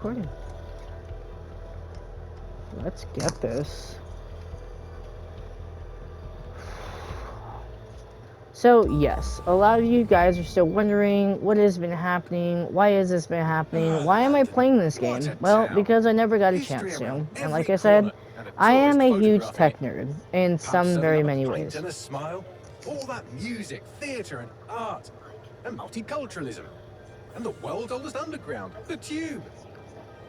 recording. Let's get this. So, yes, a lot of you guys are still wondering what has been happening, why has this been happening, why am I playing this game? Well, because I never got a chance to. And like I said, I am a huge tech nerd in some very many ways. And a smile, all that music, theatre and art, and multiculturalism, and the world's oldest underground, the Tube.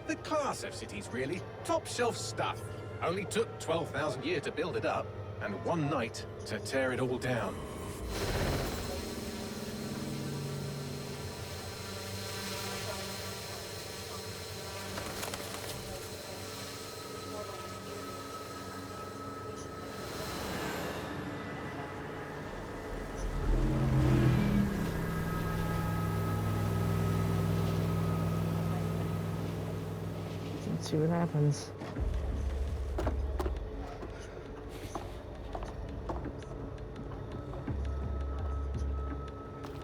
The class of cities, really. Top shelf stuff. Only took 12,000 years to build it up, and one night to tear it all down. Let's see what happens.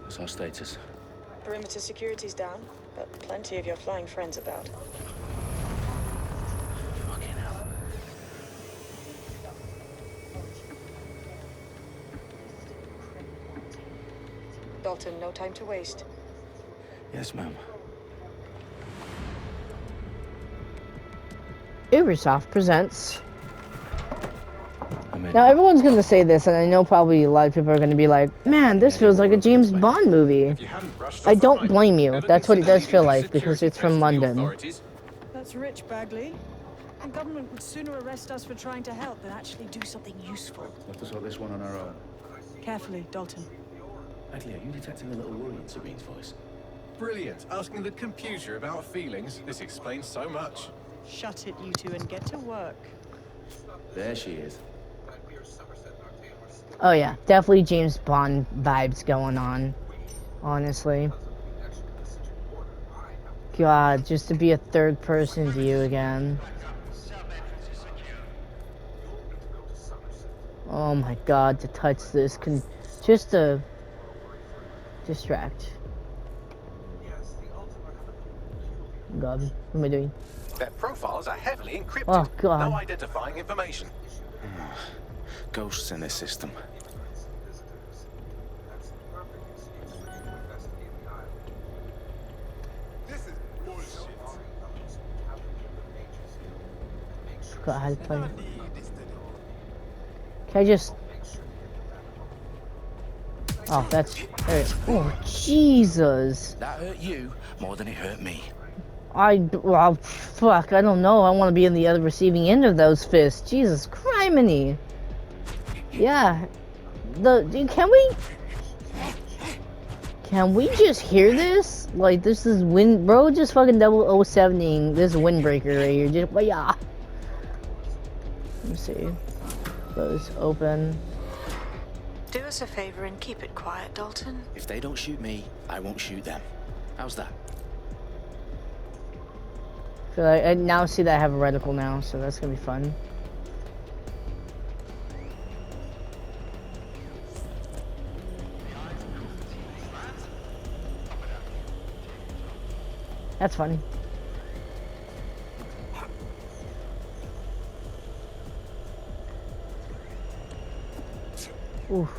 What's our status? Perimeter security's down, but plenty of your flying friends about. Fucking hell. Dalton, no time to waste. Yes, ma'am. Ubisoft presents. I'm in. Now, everyone's going to say this, and I know probably a lot of people are going to be like, man, this feels like a James Bond movie. I don't blame you. That's what it does feel like, because it's from London. That's rich, Bagley. The government would sooner arrest us for trying to help than actually do something useful. We'll have to sort this one on our own. Carefully, Dalton. Bagley, are you detecting a little worry in Sabine's voice? Brilliant. Asking the computer about feelings. This explains so much. Shut it, you two, and get to work. There she is. Oh yeah, definitely James Bond vibes going on, honestly. God, just to be a third-person view again. Oh my God, to touch this can just to distract. God, what am I doing? Their profiles are heavily encrypted. Oh God. No identifying information. Ghosts in this system. Forgot how to play. Can I just... Oh, that's... Oh, Jesus. That hurt you more than it hurt me. Well, fuck, I don't know. I want to be in the other receiving end of those fists. Jesus criminy. Yeah. Can we just hear this? Like, this is bro, just fucking 007ing this windbreaker right here. Just, yeah. Let me see. Close, open. Do us a favor and keep it quiet, Dalton. If they don't shoot me, I won't shoot them. How's that? So I now see that I have a reticle now, so that's gonna be fun. That's funny. Oof.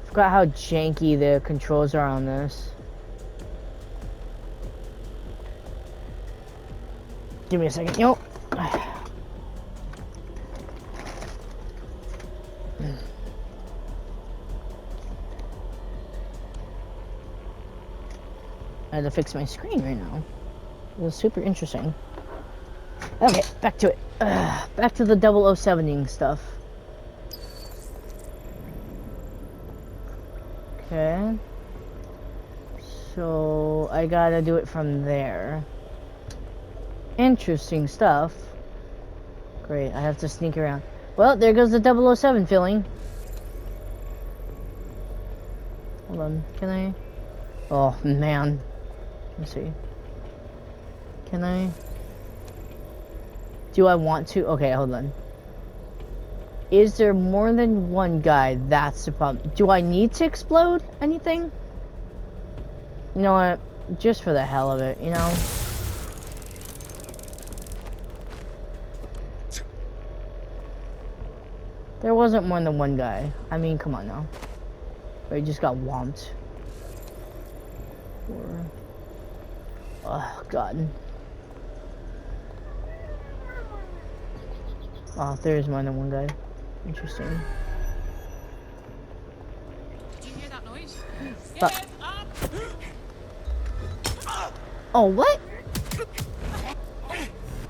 Forgot how janky the controls are on this. Give me a second. Yo. I had to fix my screen right now. It was super interesting. Okay, back to it. Back to the 007ing stuff. Okay. So I gotta do it from there. Interesting stuff. Great, I have to sneak around. Well, there goes the 007 feeling. Hold on, can I? Oh, man. Let's see. Can I? Do I want to? Okay, hold on. Is there more than one guy? That's the problem. Do I need to explode anything? You know what? Just for the hell of it, you know? There wasn't more than one guy. I mean, come on now. But he just got whomped. Oh, God. Oh, there's more than one guy. Interesting. Did you hear that noise? Get Oh, what?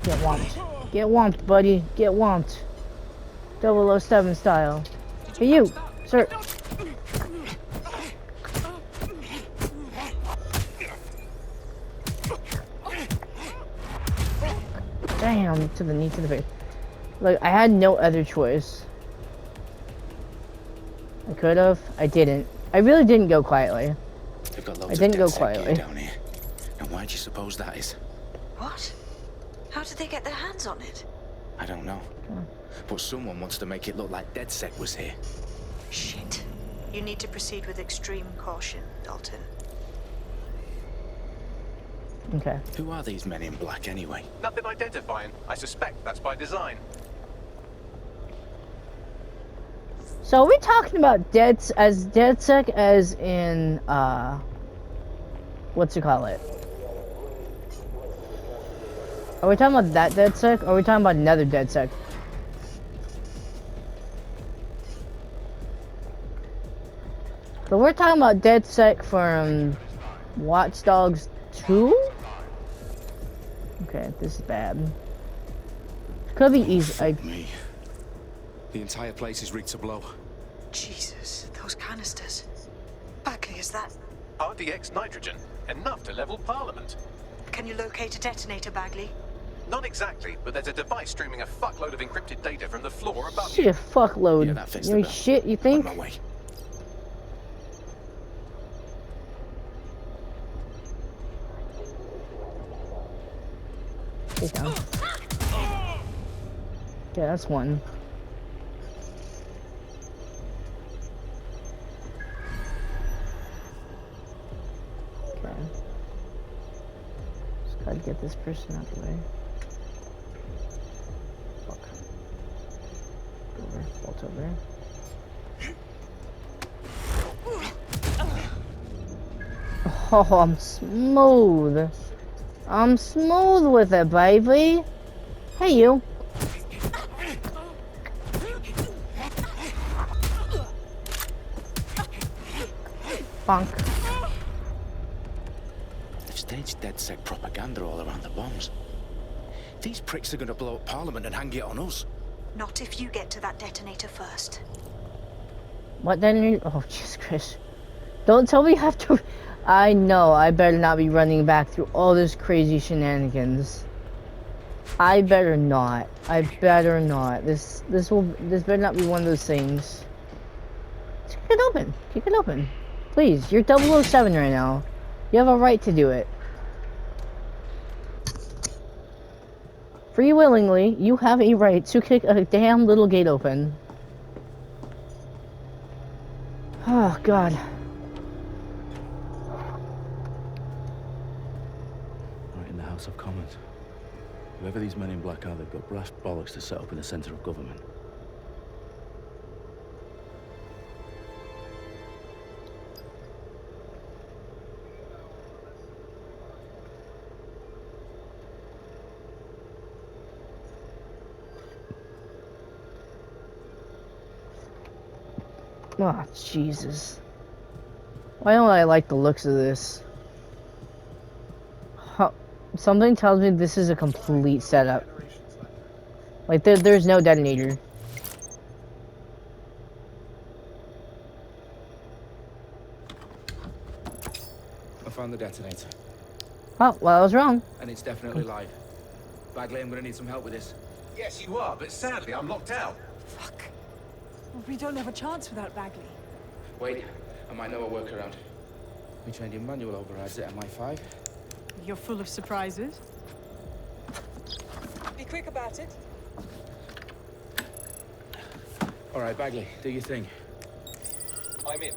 Get whomped. Get whomped, buddy. Get whomped. 007 style. Hey, you, sir. Damn, to the knee, to the face. Look, I had no other choice. I could have. I didn't. I really didn't go quietly. They've got I loads didn't of go dead gear quietly. down here. And why do you suppose that is? What? How did they get their hands on it? I don't know. But someone wants to make it look like DedSec was here. Shit. You need to proceed with extreme caution, Dalton. Okay. Who are these men in black anyway? Nothing identifying. I suspect that's by design. So are we talking about DedSec as in what's it call it? Are we talking about that DedSec or are we talking about another DedSec? So we're talking about DedSec from Watch Dogs 2? Okay, this is bad. Could be easy. Me. The entire place is rigged to blow. Jesus, those canisters. Bagley, is that... RDX nitrogen. Enough to level Parliament. Can you locate a detonator, Bagley? Not exactly, but there's a device streaming a fuckload of encrypted data from the floor above Shit, you. a fuckload. Yeah, that fits You the know bill. shit, you think? On my way. Get down. Yeah, that's one. Okay. Just gotta get this person out of the way. Fuck. Go over. Vault over. Oh, I'm smooth. I'm smooth with it, baby. Hey, you. Bonk. They've staged DedSec propaganda all around the bombs. These pricks are gonna blow up Parliament and hang it on us. Not if you get to that detonator first. What then? Oh, Jesus Christ. Don't tell me you have to... I know, I better not be running back through all this crazy shenanigans. I better not. I better not. This better not be one of those things. Just kick it open. Kick it open. Please, you're 007 right now. You have a right to do it. Free willingly, you have a right to kick a damn little gate open. Oh, God. Right in the House of Commons. Whoever these men in black are, they've got brass bollocks to set up in the centre of government. Oh, Jesus. Why don't I like the looks of this? Something tells me this is a complete setup. Like, there's no detonator. I found the detonator. Oh, well, I was wrong. And it's definitely live. Bagley, I'm gonna need some help with this. Yes, you are, but sadly I'm locked out. Fuck. We don't have a chance without Bagley. Wait, I might know a workaround. We trained in manual overrides at MI5. You're full of surprises. Be quick about it. All right, Bagley, do your thing. I'm in.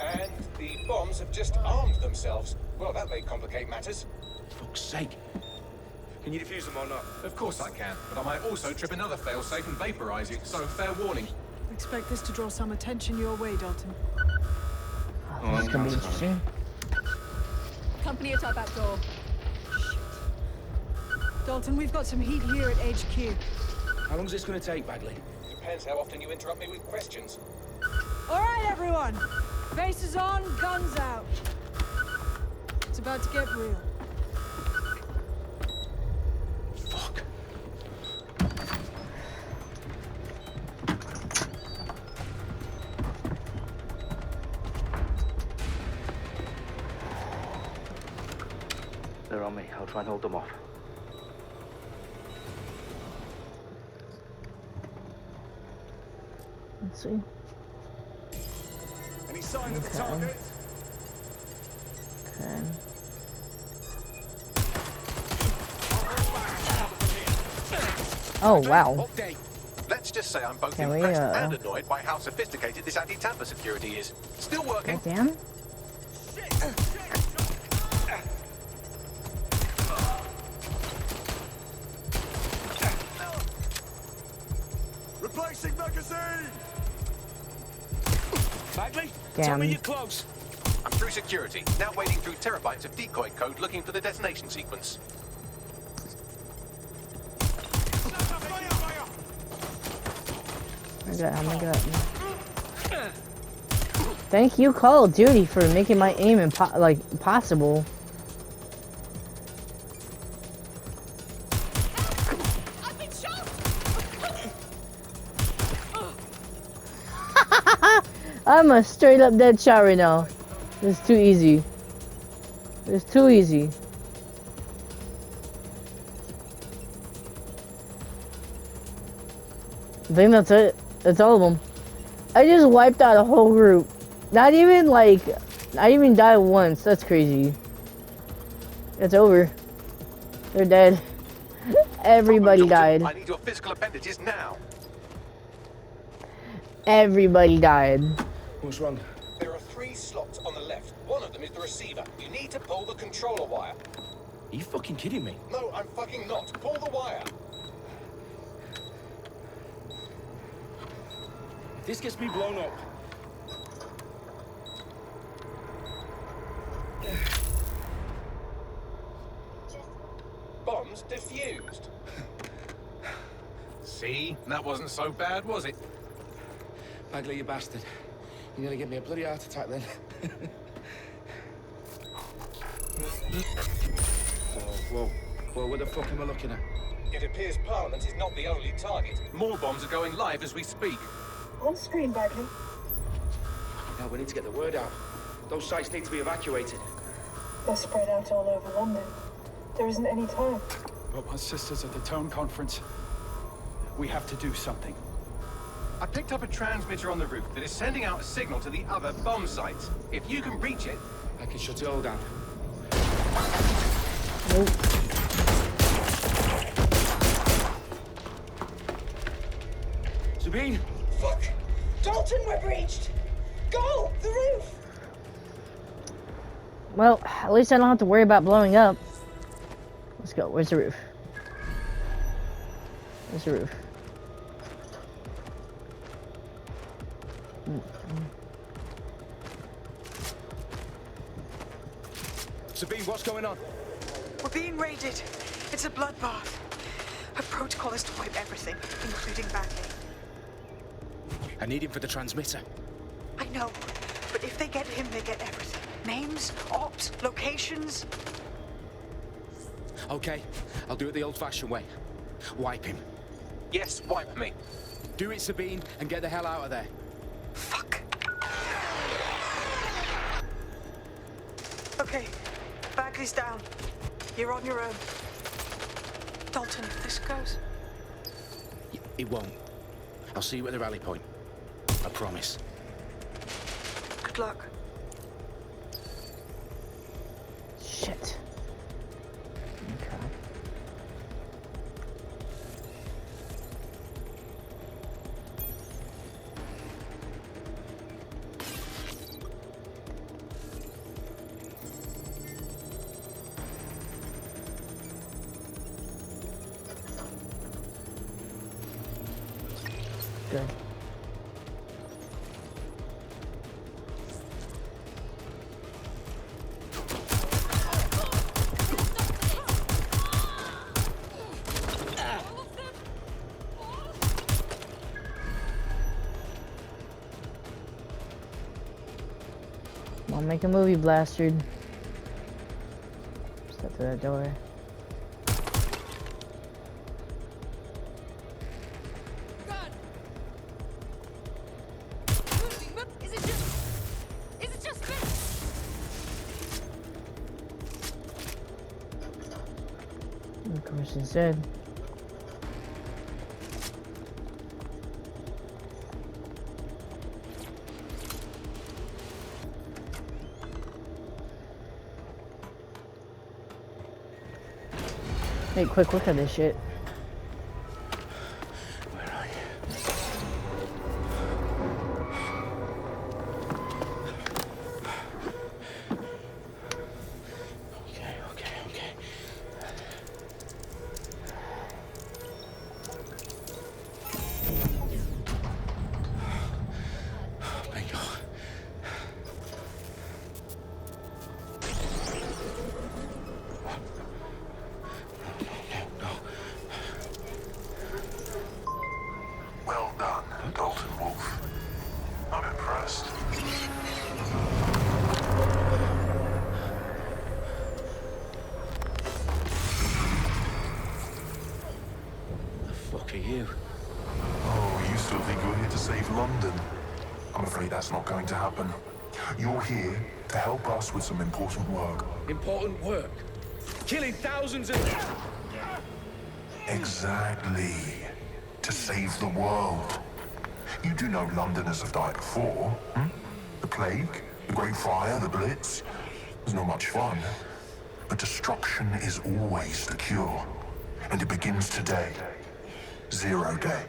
And the bombs have just armed themselves. Well, that may complicate matters. Fuck's sake. Can you defuse them or not? Of course I can, but I might also trip another failsafe and vaporize you, so fair warning. Expect this to draw some attention your way, Dalton. Oh, this is gonna be interesting. Company at our back door. Dalton, we've got some heat here at HQ. How long is this going to take, Bagley? Depends how often you interrupt me with questions. All right, everyone. Faces on, guns out. It's about to get real. Fuck. They're on me. I'll try and hold them off. Let's see. Any signs of the Okay. target? Okay. Oh wow. Update. Let's just say I'm both Can we, impressed and annoyed by how sophisticated this anti-tamper security is. Still working. Damn. Replacing magazine! Bagley, Damn. tell me you're close. I'm through security, now wading through terabytes of decoy code looking for the detonation sequence. Oh my god. Thank you, Call of Duty, for making my aim possible. I've been shot! I'm a straight up dead shot right now. It's too easy. It's too easy. I think that's it. That's all of them. I just wiped out a whole group. Not even died once. That's crazy. It's over. They're dead. Everybody died. I need your physical appendages now. Everybody died. What's wrong? There are 3 slots on the left. One of them is the receiver. You need to pull the controller wire. Are you fucking kidding me? No, I'm fucking not. Pull the wire. If this gets me blown up. Bombs defused. See? That wasn't so bad, was it? Bagley, you bastard. You nearly gave me a bloody heart attack then. Whoa. What the fuck am I looking at? It appears Parliament is not the only target. More bombs are going live as we speak. On screen, Bagley. Now we need to get the word out. Those sites need to be evacuated. They're spread out all over London. There isn't any time. But my sister's at the town conference. We have to do something. I picked up a transmitter on the roof that is sending out a signal to the other bomb sites. If you can reach it... I can shut it all down. Nope. Sabine! Fuck! Dalton, we're breached! Go! The roof! Well, at least I don't have to worry about blowing up. Let's go. Where's the roof? Where's the roof? Sabine, what's going on? We're being raided. It's a bloodbath. Her protocol is to wipe everything, including Bagley. I need him for the transmitter. I know, but if they get him, they get everything. Names, ops, locations. Okay, I'll do it the old-fashioned way. Wipe him. Yes, wipe me. Do it, Sabine, and get the hell out of there. Fuck. Okay, Bagley's down. You're on your own. Dalton, if this goes... It won't. I'll see you at the rally point. I promise. Good luck. Shit. Okay. good. Come on, make a movie, bastard. Step through that door. Is it just me? Of course, it's dead. Hey, quick look at this shit. Where are you? Okay. Bingo. No. Well done, Dalton Wolf. I'm impressed. The fuck are you? Oh, you still think you're here to save London? I'm afraid that's not going to happen. You're here to help us with some important work. Important work. Killing thousands of... Exactly. To save the world. You do know Londoners have died before, hmm? The plague, the Great Fire, the Blitz. It's not much fun. But destruction is always the cure. And it begins today. Zero Day.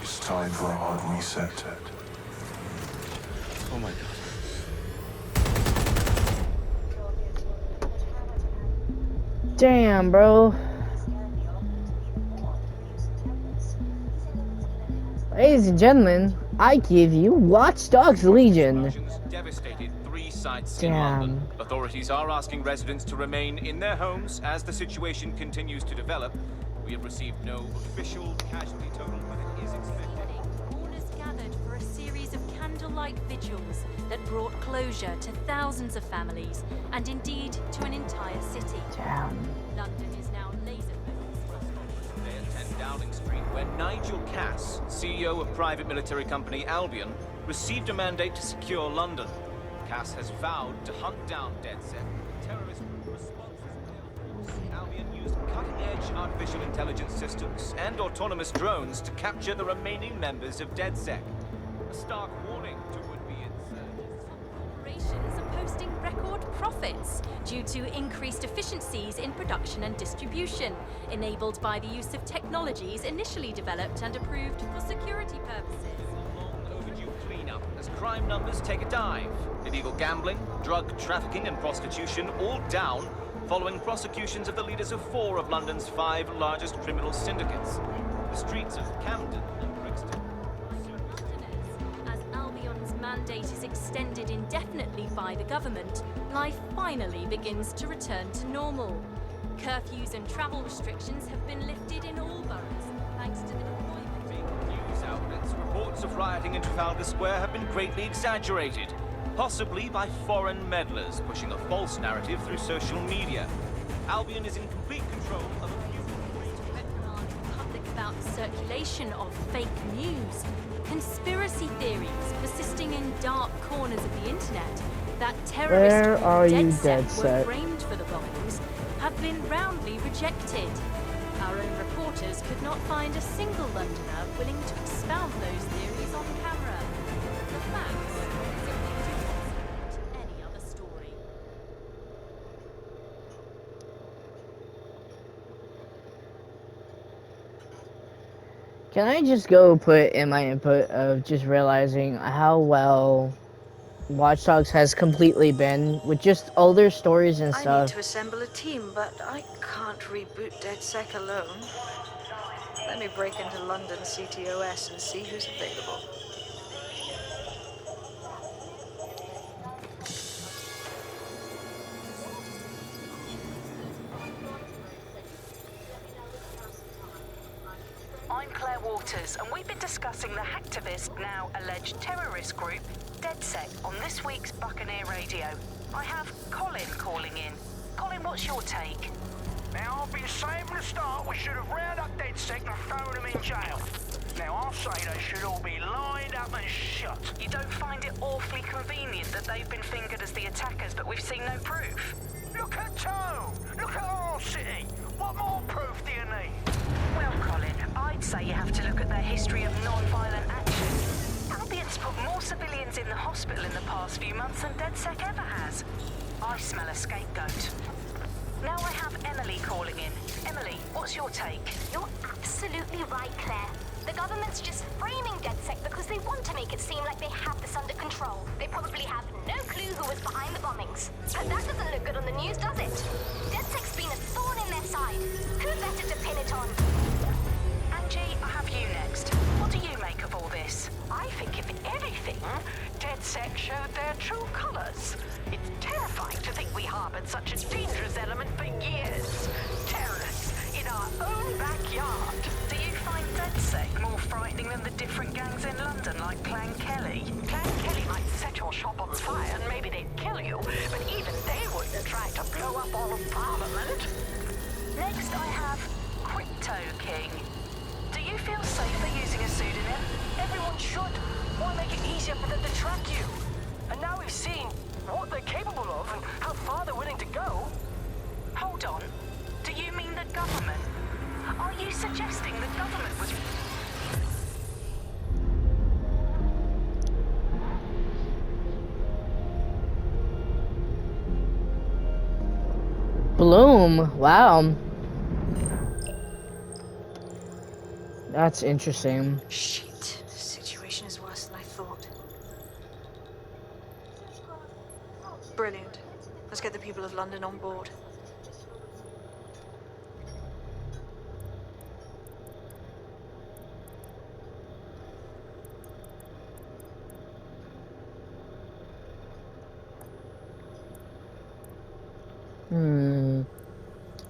It's time for a hard reset. Oh my god. Damn, bro. Ladies and gentlemen, I give you Watch Dogs Legion. Devastated 3 sites Damn. in London. Authorities are asking residents to remain in their homes as the situation continues to develop. We have received no official casualty total, but it is expected. Mourners gathered for a series of candlelight vigils that brought closure to thousands of families and indeed to an entire city. Damn. London is now laser-focused. Today at 10 Downing Street, where Nigel Cass, CEO of private military company Albion, received a mandate to secure London. Cass has vowed to hunt down DedSec. Terrorist responses. Albion used cutting-edge artificial intelligence systems and autonomous drones to capture the remaining members of DedSec. A stark warning to would-be insurgents. Corporations are posting record profits due to increased efficiencies in production and distribution, enabled by the use of technologies initially developed and approved for security purposes. Overdue cleanup as crime numbers take a dive. Illegal gambling, drug trafficking and prostitution all down following prosecutions of the leaders of 4 of London's 5 largest criminal syndicates. The streets of Camden and Brixton. As Albion's mandate is extended indefinitely by the government, life finally begins to return to normal. Curfews and travel restrictions have been lifted in all boroughs, thanks to the deployment. News outlets' reports of rioting in Trafalgar Square have been greatly exaggerated, possibly by foreign meddlers pushing a false narrative through social media. Albion is in complete control of a few reprimand the public about the circulation of fake news, conspiracy theories persisting in dark corners of the internet that terrorists Where are you, DedSec were DedSec? framed for the bombings have been roundly rejected. Our own reporters could not find a single Londoner willing to expound those theories on camera. The facts simply do not support any other story. Can I just go put in my input of just realizing how well Watch Dogs has completely been with just all their stories and I need stuff. to assemble a team, but I can't reboot DedSec alone. Let me break into London CTOS and see who's available. I'm Claire Waters, and we've been discussing the hacktivist, now alleged terrorist group, DedSec, on this week's Buccaneer Radio. I have Colin calling in. Colin, what's your take? Now, I've been saying from the start we should have rounded up DedSec and thrown them in jail. Now, I'll say they should all be lined up and shot. You don't find it awfully convenient that they've been fingered as the attackers, but we've seen no proof? Look at Tone! Look at our city! What more proof do you need? Well, Colin, I'd say you have to look at their history of non-violent action. Albion's put more civilians in the hospital in the past few months than DedSec ever has. I smell a scapegoat. Now I have Emily calling in. Emily, what's your take? You're absolutely right, Claire. The government's just framing DedSec because they want to make it seem like they have this under control. They probably have no clue who was behind the bombings. But that doesn't look good on the news, does it? DedSec's been a thorn in their side. Who better to pin it on? Angie, I have you next. What do you make of all this? I think if anything, DedSec showed their true colours. It's terrifying to think we harboured such a dangerous element for years. Terrorists in our own backyard. Do you find DedSec more frightening than the different gangs in London, like Clan Kelly? Clan Kelly might set your shop on fire and maybe they'd kill you, but even they wouldn't try to blow up all of Parliament. Next I have Crypto King. Do you feel safer using a pseudonym? Everyone should. Why make it easier for them to track you? And now we've seen what they're capable of and how far they're willing to go. Hold on. Do you mean the government? Are you suggesting the government was... Bloom, wow. That's interesting. Shit, the situation is worse than I thought. Brilliant. Let's get the people of London on board.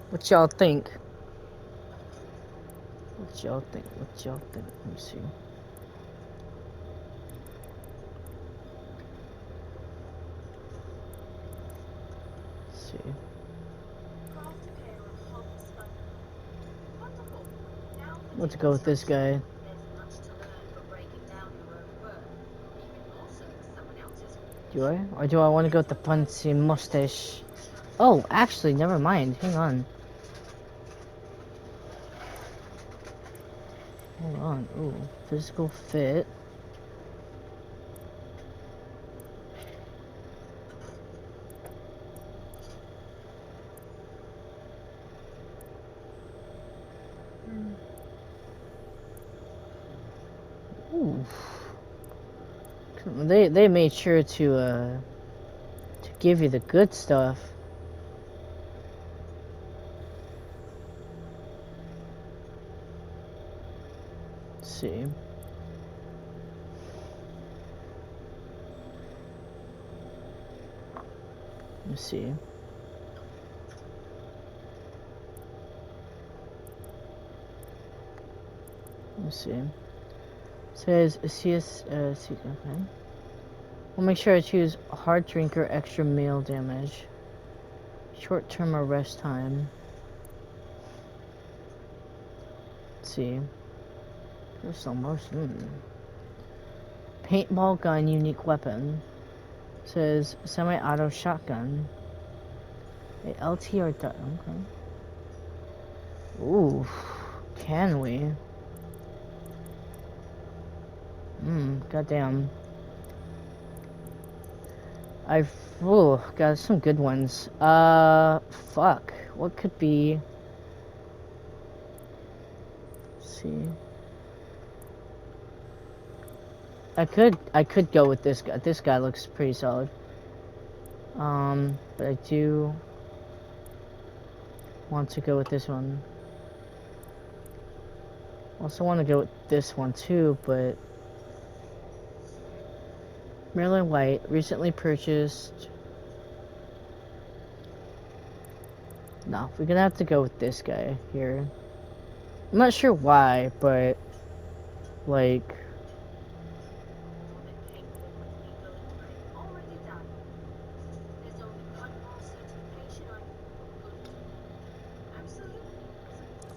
What y'all think? What y'all think? What y'all think? Let me see. Let's see. Let's go with this guy. Do I? Or do I want to go with the fancy mustache? Oh, actually, never mind. Hang on. Hold on. Ooh, physical fit. Ooh. They made sure to give you the good stuff. Let's see. Let me see. Let me see. Says CS okay. We'll make sure I choose hard drinker, extra meal damage, short-term arrest time. Let's see. Personal motion. Paintball gun, unique weapon. Says semi-auto shotgun. A LT or okay. Ooh, can we? Goddamn. I've got some good ones. Fuck. What could be? Let's see. I could go with this guy. This guy looks pretty solid. But I do want to go with this one. Also want to go with this one too, but Marilyn White recently purchased. No, we're gonna have to go with this guy here. I'm not sure why, but like.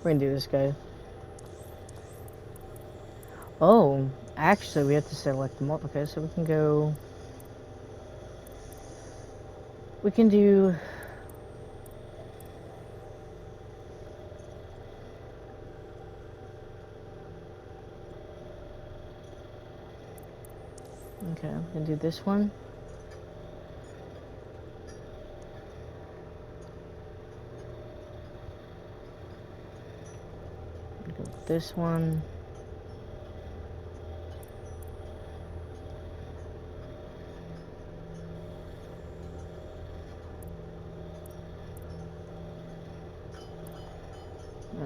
We're gonna do this guy. Oh, actually, we have to select them all. Okay, so we can go. We can do. Okay, I'm gonna do this one. Go with this one.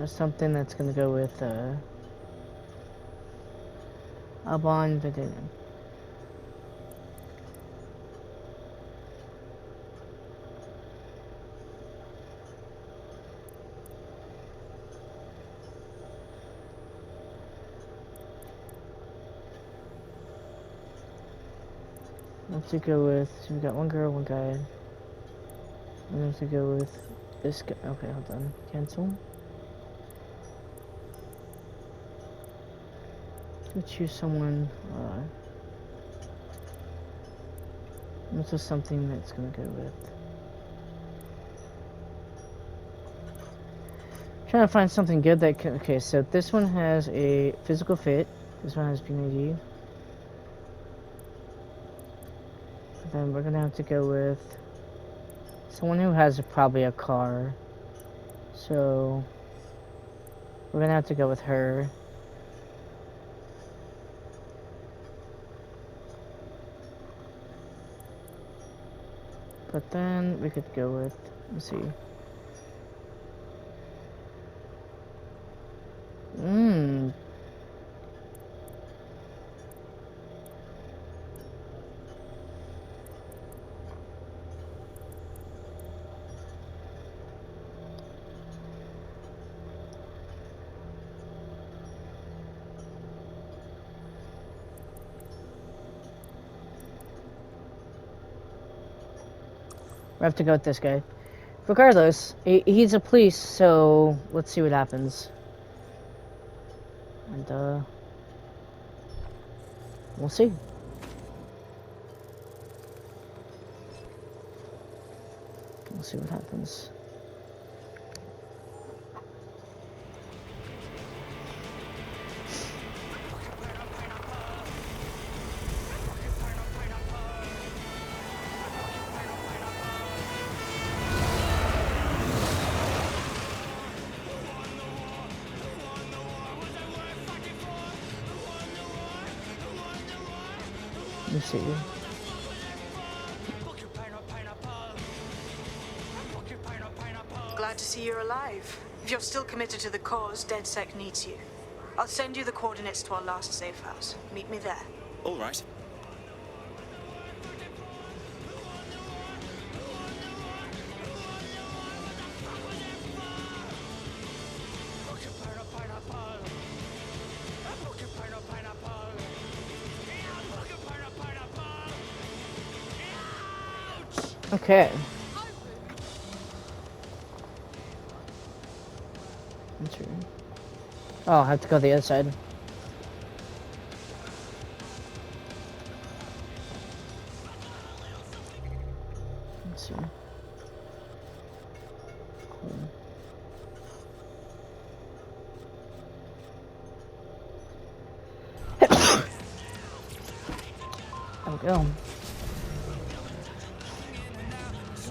Something that's gonna go with Albon Vidin. Let's go with, so we got one girl, one guy. I'm going to go with this guy. Okay, hold on. Cancel. Let's choose someone. This is something that's going to go with. Trying to find something good that can. Okay, so this one has a physical fit. This one has BNID. Then we're gonna have to go with someone who has probably a car. So we're gonna have to go with her. But then we could go with, let's see. We have to go with this guy. Regardless, he's a police, so let's see what happens. And, we'll see. We'll see what happens. Let's see. Glad to see you're alive. If you're still committed to the cause, DedSec needs you. I'll send you the coordinates to our last safe house. Meet me there. All right. Okay. That's weird. Oh, I have to go the other side. Let's see. Cool. There we go.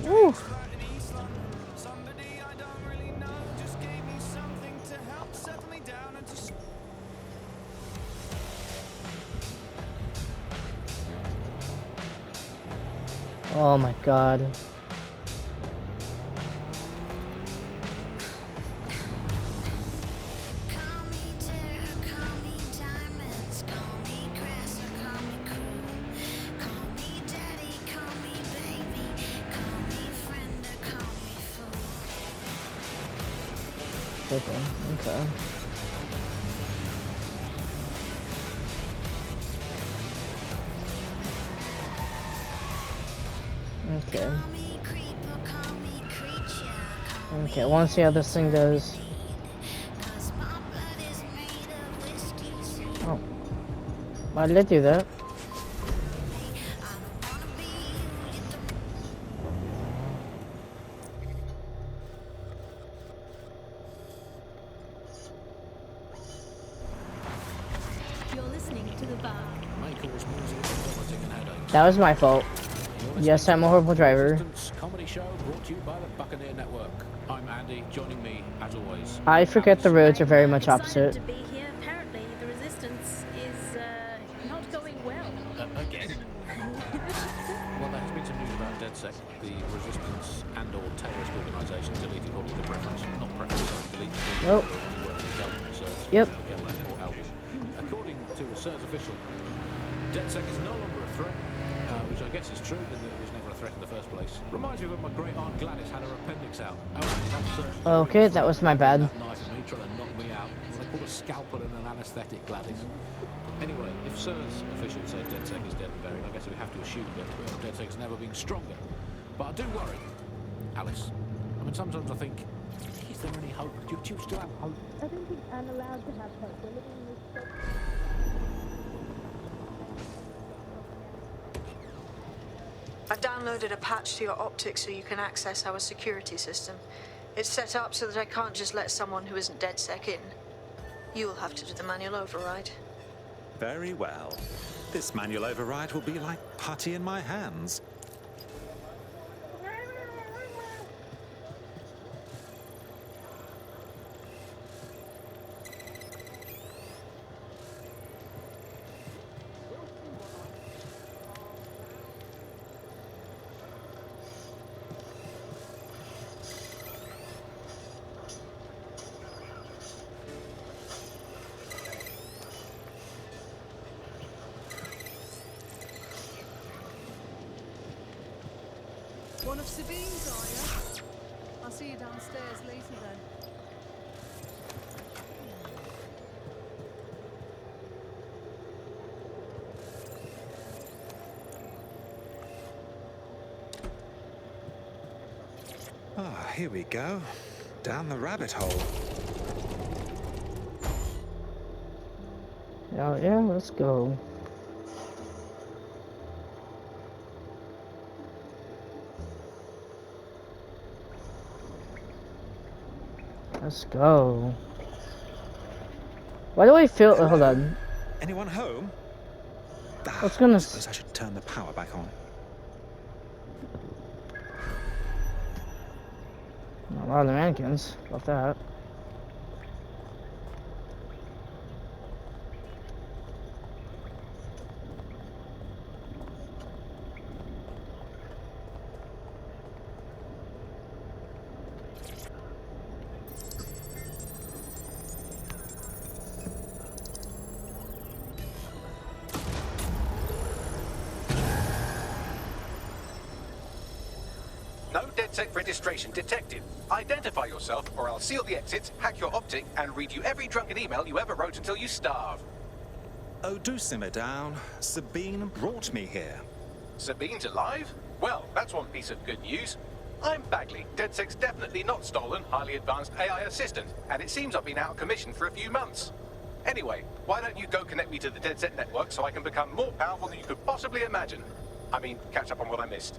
Woo. Oh my god. Okay. Okay. Okay, I want to see how this thing goes. Oh. Why did I do that? You're listening to the bar. That was my fault. Yes, I'm a horrible driver. Comedy show brought to you by the Buccaneer Network. I'm Andy, joining me as always. I forget the roads are very much opposite. To be here, apparently the resistance is not going well. Again. Well, there has been some news about DedSec, the resistance and/or terrorist organisation deleted according to preference, not preference, deleted. Nope. Yep. According to a CERS official, DedSec is no longer a threat. Which I guess is true, that it was never a threat in the first place. Reminds me when my great aunt Gladys had her appendix out. Okay, that was my bad. That knife at me, trying to knock me out. They put a scalpel and an anaesthetic, Gladys. Anyway, if CERS officials say DedSec is dead and buried, I guess we have to assume that DedSec's never been stronger. But I do worry, Alice. I mean, sometimes I think, is there any hope? Do you still have hope? I don't think I'm allowed to have hope. We're living in this. I've downloaded a patch to your optics so you can access our security system. It's set up so that I can't just let someone who isn't DedSec in. You'll have to do the manual override. Very well. This manual override will be like putty in my hands. One of Sabine's, are you? I'll see you downstairs later then. Ah, here we go. Down the rabbit hole. Oh yeah, let's go. Let's go. Why do I feel? Hold on. Anyone home? I was gonna. I suppose I should turn the power back on. A lot of the mannequins. Love that. No DedSec registration detected. Identify yourself, or I'll seal the exits, hack your optic, and read you every drunken email you ever wrote until you starve. Oh, do simmer down. Sabine brought me here. Sabine's alive? Well, that's one piece of good news. I'm Bagley, DedSec's definitely not stolen, highly advanced AI assistant, and it seems I've been out of commission for a few months. Anyway, why don't you go connect me to the DedSec network so I can become more powerful than you could possibly imagine? I mean, catch up on what I missed.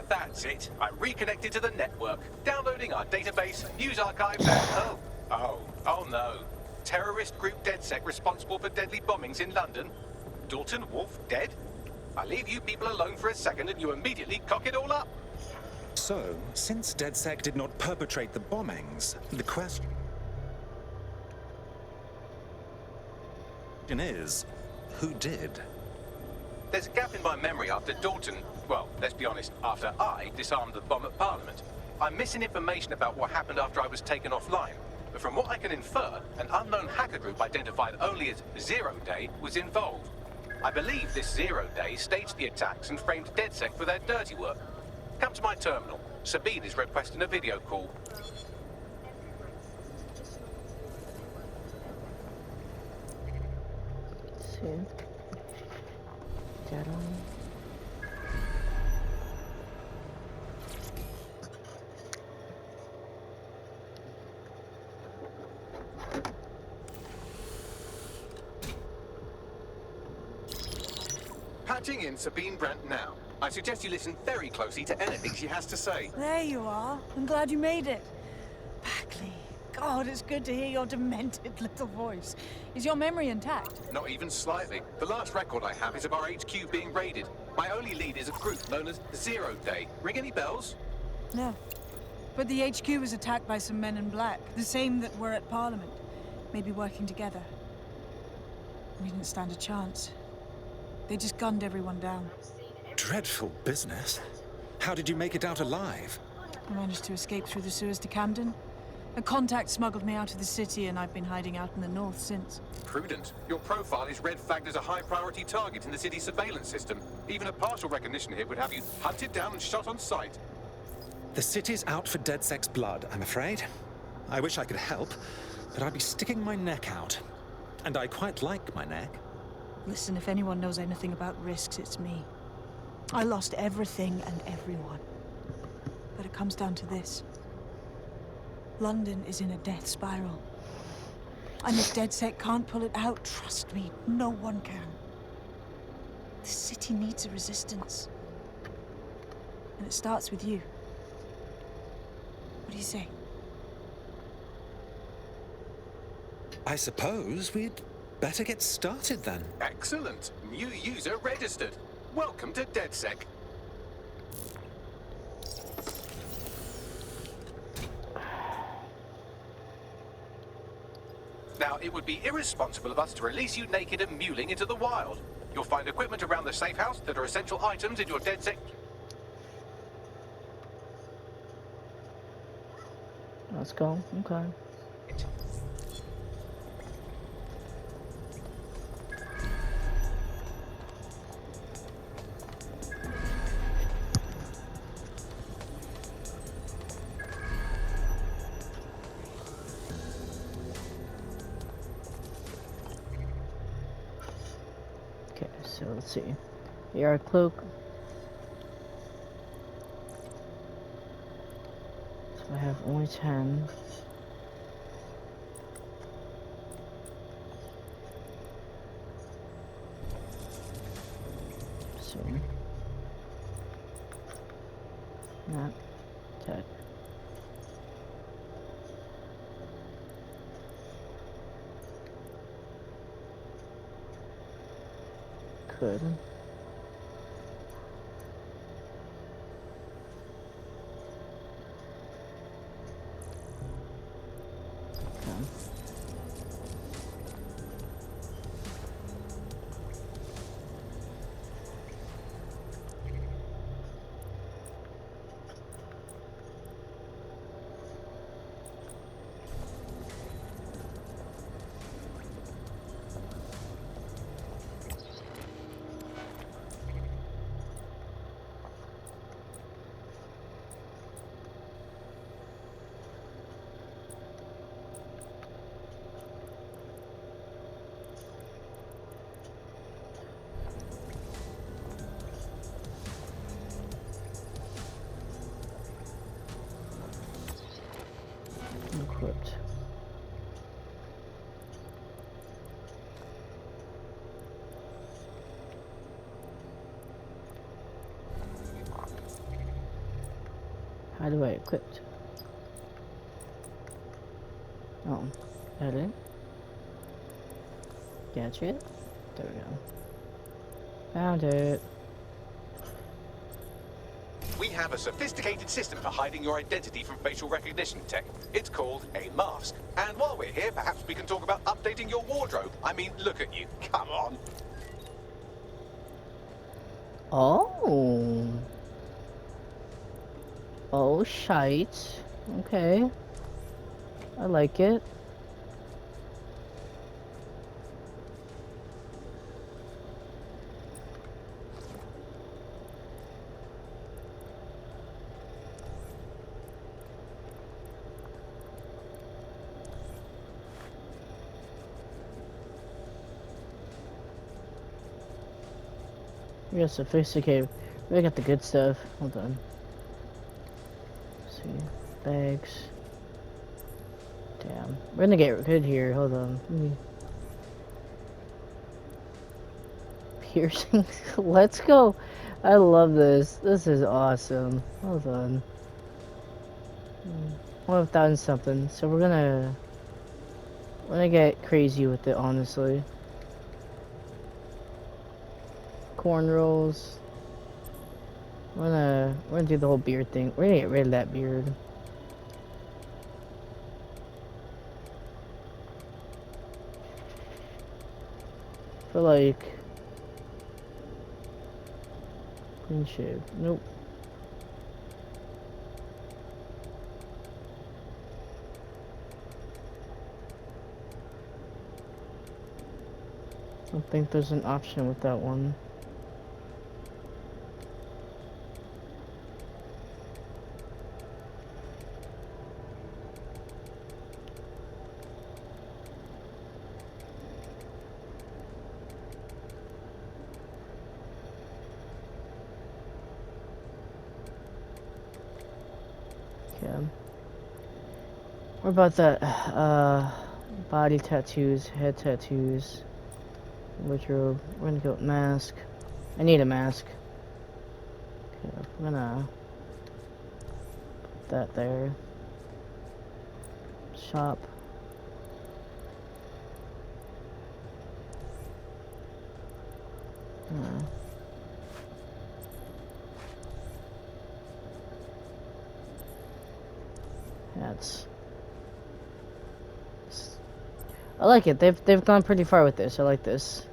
That's it. I'm reconnected to the network, downloading our database, news archives, and oh, Oh no. Terrorist group DedSec responsible for deadly bombings in London? Dalton Wolf dead? I leave you people alone for a second and you immediately cock it all up. So, since DedSec did not perpetrate the bombings, the question is, who did? There's a gap in my memory after Dalton, well, let's be honest, after I disarmed the bomb at Parliament. I'm missing information about what happened after I was taken offline. But from what I can infer, an unknown hacker group identified only as Zero Day was involved. I believe this Zero Day staged the attacks and framed DedSec for their dirty work. Come to my terminal. Sabine is requesting a video call. See. Get on. Patching in Sabine Brandt now. I suggest you listen very closely to anything she has to say. There you are. I'm glad you made it. Bagley. God, it's good to hear your demented little voice. Is your memory intact? Not even slightly. The last record I have is of our HQ being raided. My only lead is a group known as Zero Day. Ring any bells? No. But the HQ was attacked by some men in black, the same that were at Parliament. Maybe working together. We didn't stand a chance. They just gunned everyone down. Dreadful business. How did you make it out alive? I managed to escape through the sewers to Camden. A contact smuggled me out of the city, and I've been hiding out in the north since. Prudent. Your profile is red flagged as a high-priority target in the city's surveillance system. Even a partial recognition here would have you hunted down and shot on sight. The city's out for DedSec's blood, I'm afraid. I wish I could help, but I'd be sticking my neck out. And I quite like my neck. Listen, if anyone knows anything about risks, it's me. I lost everything and everyone. But it comes down to this. London is in a death spiral. And if DedSec can't pull it out, trust me, no one can. The city needs a resistance. And it starts with you. What do you say? I suppose we'd better get started then. Excellent. New user registered. Welcome to DedSec. Now, it would be irresponsible of us to release you naked and mewling into the wild. You'll find equipment around the safe house that are essential items in your DedSec. Let's go. Okay. Okay, so let's see. Here, our cloak. So I have only 10. So not tech. Could. Equipped. How do I equip? Oh, edit. Gadget. There we go. Found it. We have a sophisticated system for hiding your identity from facial recognition tech. It's called a mask. And while we're here, perhaps we can talk about updating your wardrobe. I mean, look at you. Come on. Oh. Oh, shite. Okay. I like it. We got sophisticated. We got the good stuff. Hold on. Let's see. Bags. Damn. We're gonna get good here. Hold on. Piercings. Let's go. I love this. This is awesome. Hold on. 1,000 something. So we're gonna get crazy with it, honestly. Cornrows. We're gonna do the whole beard thing. We're gonna get rid of that beard. For like clean shave. Nope. I don't think there's an option with that one. What about that? Body tattoos, head tattoos, wardrobe. We're gonna go with mask. I need a mask. Okay, I'm gonna put that there. Shop. Hats. I like it. They've gone pretty far with this. I like this.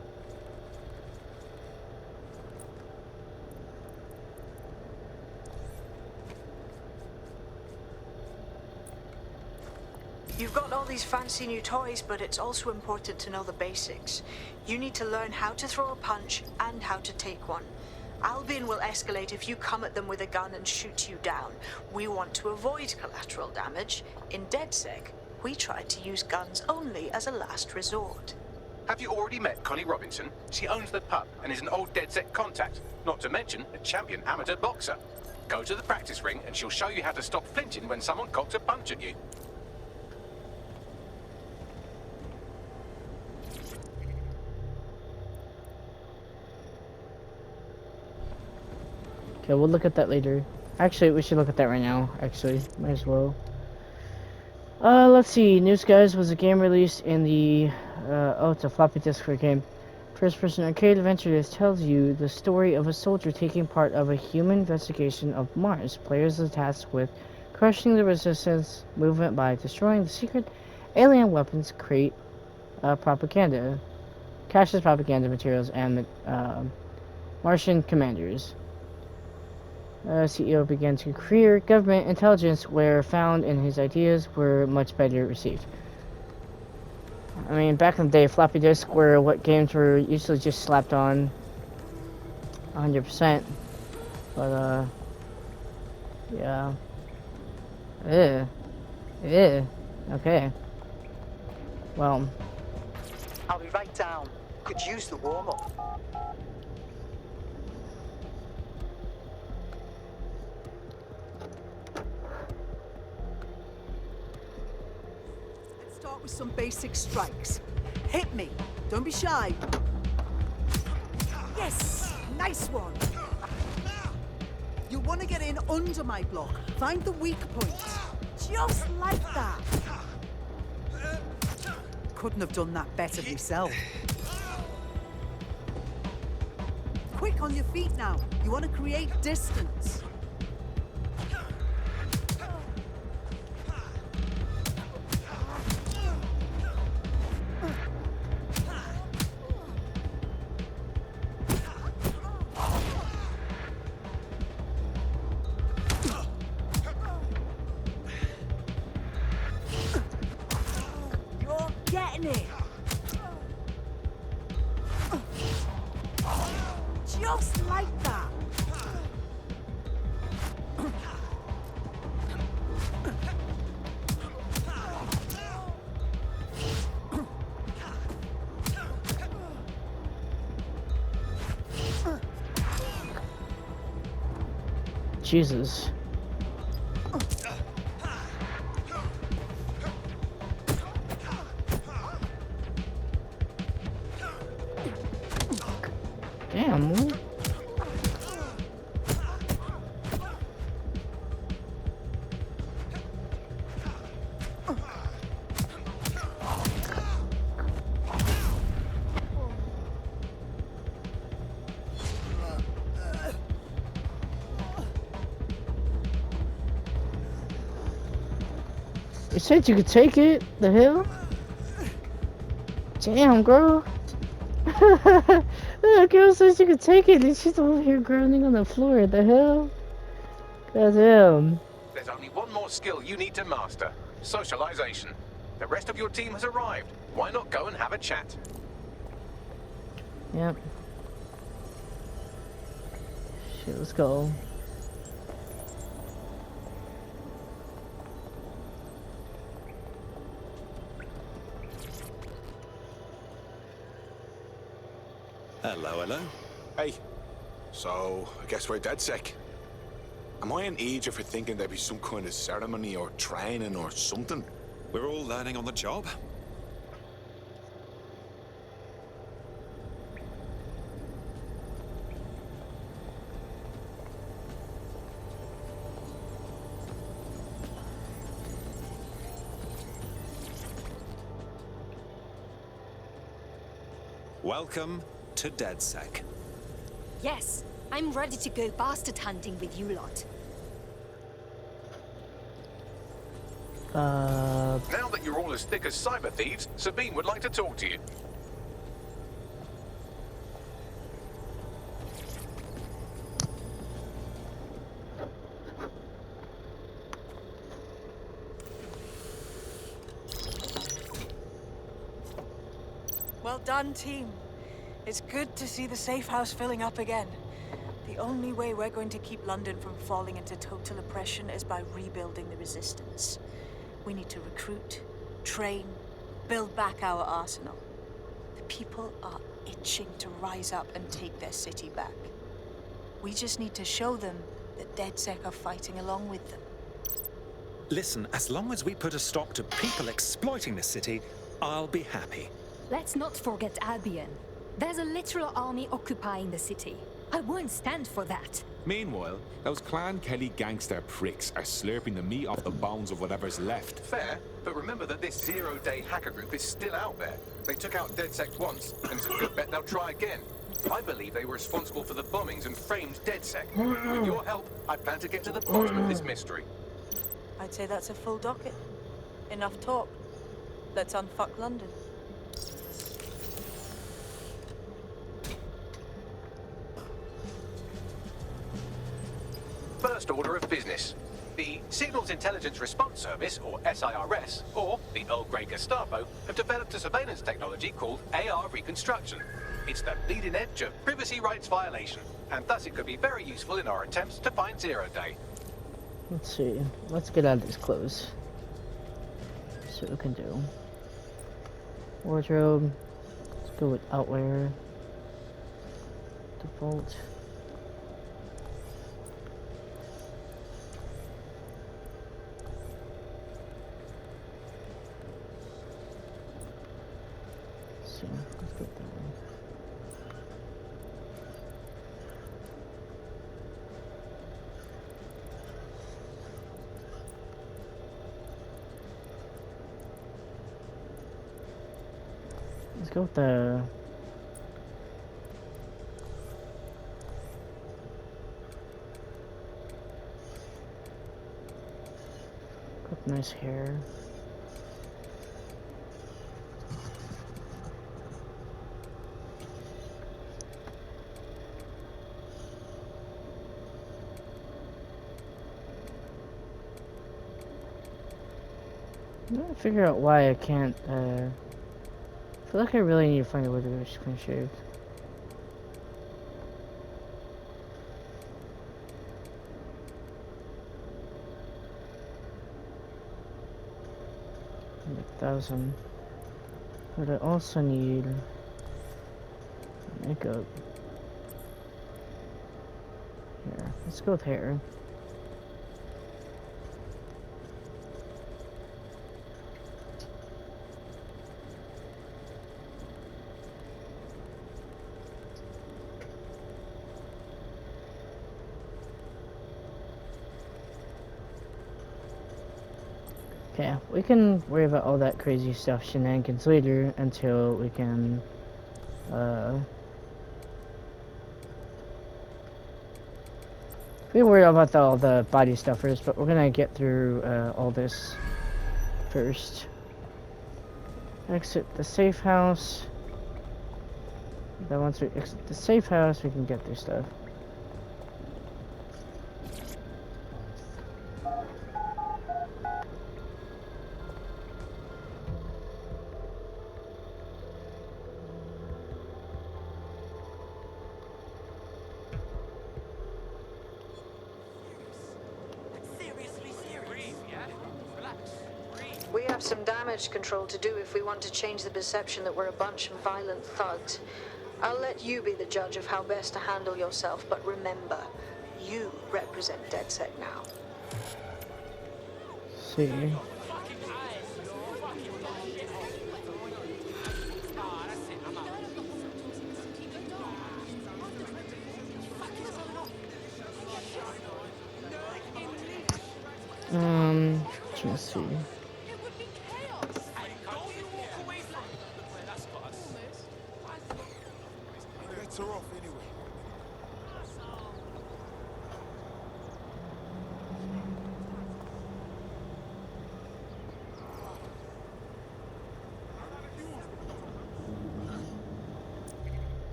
You've got all these fancy new toys, but it's also important to know the basics. You need to learn how to throw a punch and how to take one. Albion will escalate if you come at them with a gun and shoot you down. We want to avoid collateral damage. In DedSec, we try to use guns only as a last resort. Have you already met Connie Robinson? She owns the pub and is an old DedSec contact, not to mention a champion amateur boxer. Go to the practice ring and she'll show you how to stop flinching when someone cocks a punch at you. Okay, we'll look at that later. Actually, we should look at that right now. Actually, might as well. Let's see. New Skies was a game released in the, oh, it's a floppy disk for a game. First-person arcade adventure. This tells you the story of a soldier taking part of a human investigation of Mars. Players are tasked with crushing the resistance movement by destroying the secret alien weapons crate, propaganda, caches propaganda materials, and Martian commanders. CEO began to career government intelligence where found and his ideas were much better received. I mean, back in the day, floppy disk were what games were usually just slapped on 100%. But, yeah. Okay. Well. I'll be right down. Could use the warm-up. With some basic strikes. Hit me. Don't be shy. Yes! Nice one. You want to get in under my block. Find the weak point. Just like that. Couldn't have done that better myself. Quick, on your feet now. You want to create distance. You're getting it. Just like that. Jesus. Damn. You said you could take it. The hell? Damn, girl. The girl said she could take it, and she's over here groaning on the floor. The hell? Goddamn. There's only one more skill you need to master. Socialization. The rest of your team has arrived. Why not go and have a chat? Yep. Shit, let's go. Hello, hello. Hey. So, I guess we're DedSec. Am I an idiot for thinking there'd be some kind of ceremony or training or something? We're all learning on the job. Welcome to DedSec. Yes, I'm ready to go bastard hunting with you lot. Now that you're all as thick as cyber thieves, Sabine would like to talk to you. Well done, team. It's good to see the safe house filling up again. The only way we're going to keep London from falling into total oppression is by rebuilding the resistance. We need to recruit, train, build back our arsenal. The people are itching to rise up and take their city back. We just need to show them that DedSec are fighting along with them. Listen, as long as we put a stop to people exploiting the city, I'll be happy. Let's not forget Albion. There's a literal army occupying the city. I won't stand for that. Meanwhile, those Clan Kelly gangster pricks are slurping the meat off the bones of whatever's left. Fair, but remember that this zero-day hacker group is still out there. They took out DedSec once, and it's a good bet they'll try again. I believe they were responsible for the bombings and framed DedSec. With your help, I plan to get to the bottom of this mystery. I'd say that's a full docket. Enough talk. Let's unfuck London. First order of business. The Signals Intelligence Response Service, or SIRS, or the Earl Grey Gestapo, have developed a surveillance technology called AR Reconstruction. It's the leading edge of privacy rights violation, and thus it could be very useful in our attempts to find Zero Day. Let's see. Let's get out of these clothes. See what we can do. Wardrobe. Let's go with outwear. Default. Let's get that one. go with the... Got nice hair. I'm trying to figure out why I can't, I feel like I really need to find a way to go clean shave. $1,000. But I also need makeup. Here, let's go with hair. Okay, we can worry about all that crazy stuff, shenanigans later, until we can, we can worry about all the body stuff first, but we're gonna get through, all this first. Exit the safe house. Then once we exit the safe house, we can get through stuff. We have some damage control to do if we want to change the perception that we're a bunch of violent thugs. I'll let you be the judge of how best to handle yourself, but remember, you represent DedSec now. See. Let's see. Let's her off anyway.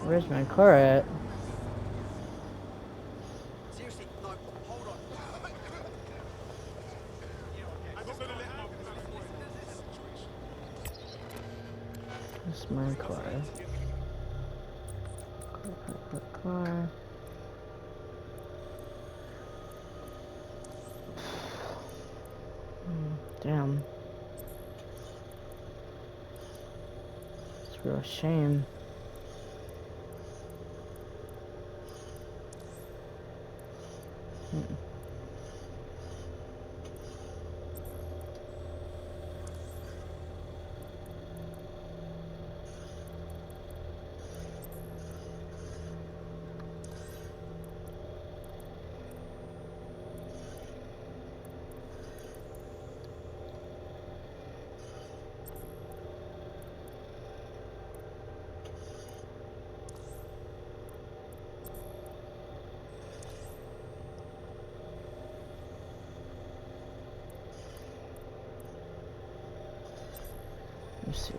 Where's my car at? Seriously, no, hold on. Where's my car? Car. Damn. It's a real shame. Let's see.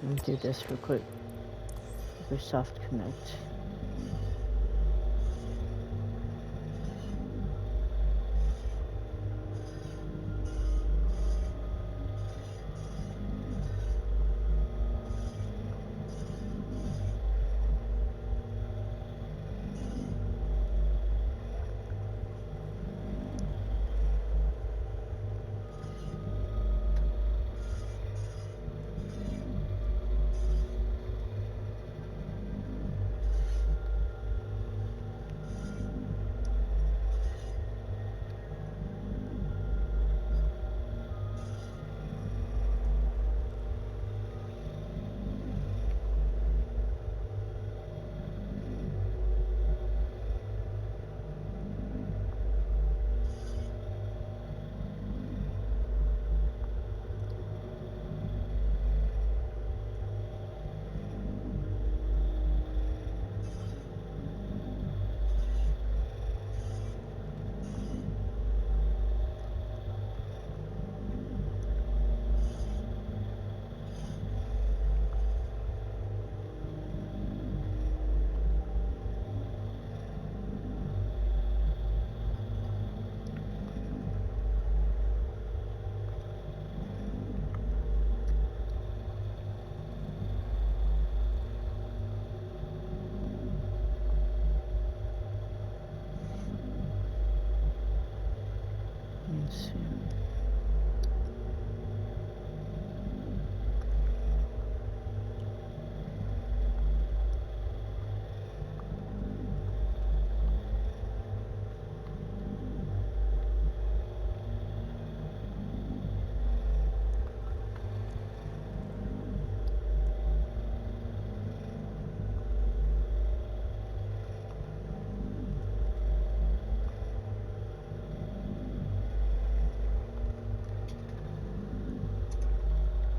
Let me do this real quick. Microsoft Connect.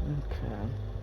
Okay.